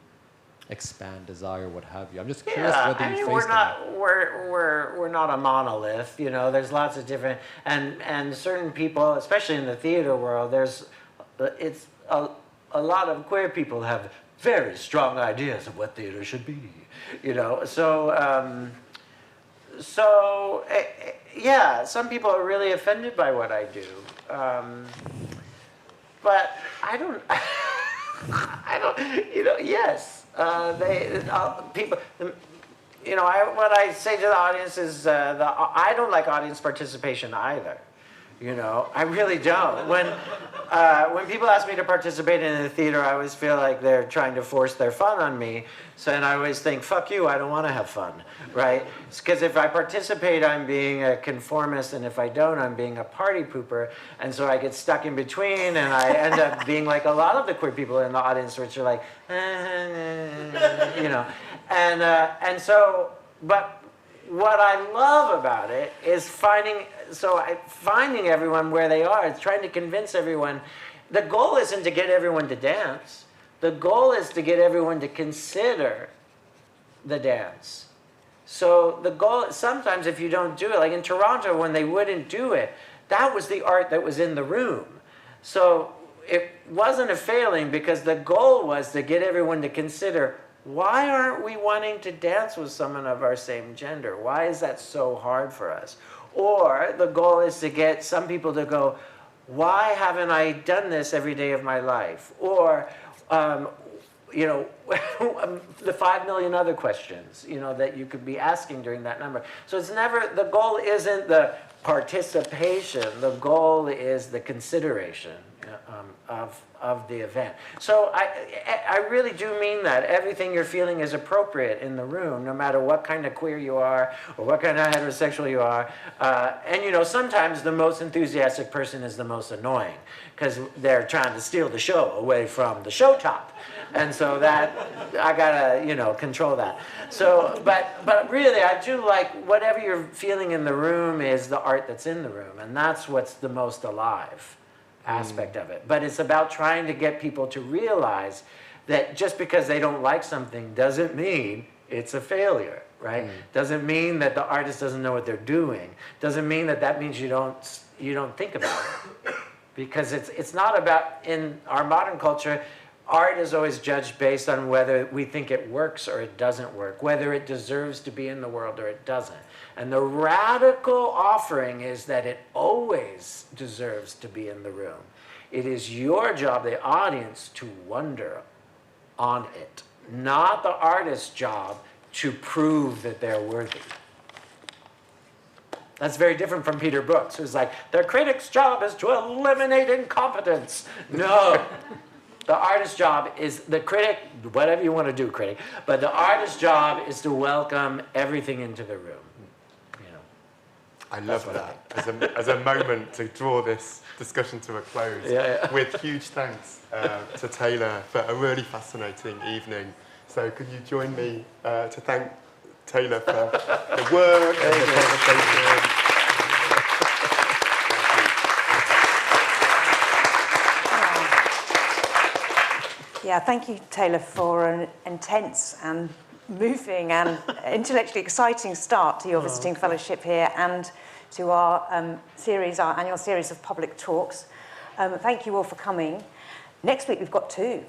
J: expand desire, what have you. I'm just curious whether you faced
F: we're not a monolith, you know. There's lots of different, and certain people, especially in the theater world, it's a lot of queer people have very strong ideas of what theater should be, you know. Yeah, some people are really offended by what I do, but I don't. I don't. You know. Yes, people. You know, what I say to the audience is, I don't like audience participation either. You know, I really don't. When people ask me to participate in the theater, I always feel like they're trying to force their fun on me. So, and I always think, fuck you, I don't want to have fun, right? Because if I participate, I'm being a conformist, and if I don't, I'm being a party pooper. And so I get stuck in between, and I end up being like a lot of the queer people in the audience, which are like, you know. And so, but what I love about it is finding everyone where they are. It's trying to convince everyone. The goal isn't to get everyone to dance. The goal is to get everyone to consider the dance. So the goal, sometimes if you don't do it, like in Toronto when they wouldn't do it, that was the art that was in the room. So it wasn't a failing because the goal was to get everyone to consider, why aren't we wanting to dance with someone of our same gender? Why is that so hard for us? Or the goal is to get some people to go, why haven't I done this every day of my life? Or, you know, the 5 million other questions, you know, that you could be asking during that number. So it's never, the goal isn't the participation, the goal is the consideration of the event. So I really do mean that. Everything you're feeling is appropriate in the room, no matter what kind of queer you are or what kind of heterosexual you are. And you know, sometimes the most enthusiastic person is the most annoying because they're trying to steal the show away from the show top. And so that, I gotta, you know, control that. So, but really, I do like whatever you're feeling in the room is the art that's in the room. And that's what's the most alive aspect of it. But it's about trying to get people to realize that just because they don't like something doesn't mean it's a failure, right? Doesn't mean that the artist doesn't know what they're doing. Doesn't mean that that means you don't think about it. Because it's not about, in our modern culture, art is always judged based on whether we think it works or it doesn't work, whether it deserves to be in the world or it doesn't. And the radical offering is that it always deserves to be in the room. It is your job, the audience, to wonder on it, not the artist's job to prove that they're worthy. That's very different from Peter Brooks, who's like, the critic's job is to eliminate incompetence. No. The artist's job is, the critic, whatever you want to do, critic, but the artist's job is to welcome everything into the room. You know,
E: I love that as a moment to draw this discussion to a close. With huge thanks to Taylor for a really fascinating evening. So could you join me to thank Taylor for the work and the conversation.
A: Yeah, thank you, Taylor, for an intense and moving and intellectually exciting start to your visiting fellowship here and to our series, our annual series of public talks. Thank you all for coming. Next week we've got 2.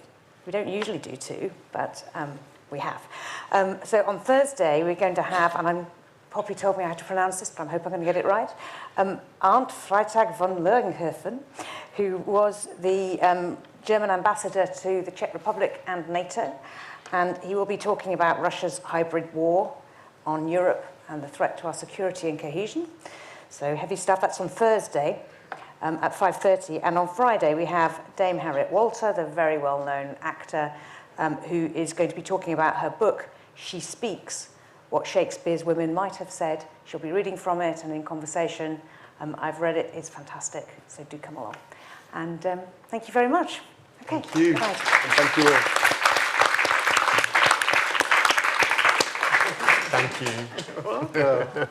A: We don't usually do 2, but we have. So on Thursday we're going to have, and Poppy told me how to pronounce this, but I hope I'm going to get it right, Arndt Freitag von Lergenhofen, who was the German ambassador to the Czech Republic and NATO, and he will be talking about Russia's hybrid war on Europe and the threat to our security and cohesion. So heavy stuff. That's on Thursday at 5:30, and on Friday we have Dame Harriet Walter, the very well-known actor who is going to be talking about her book, She Speaks, What Shakespeare's Women Might Have Said. She'll be reading from it and in conversation. I've read it, it's fantastic, so do come along. And thank you very much. Okay,
E: Thank you.
A: bye.
E: And thank you all. Thank you.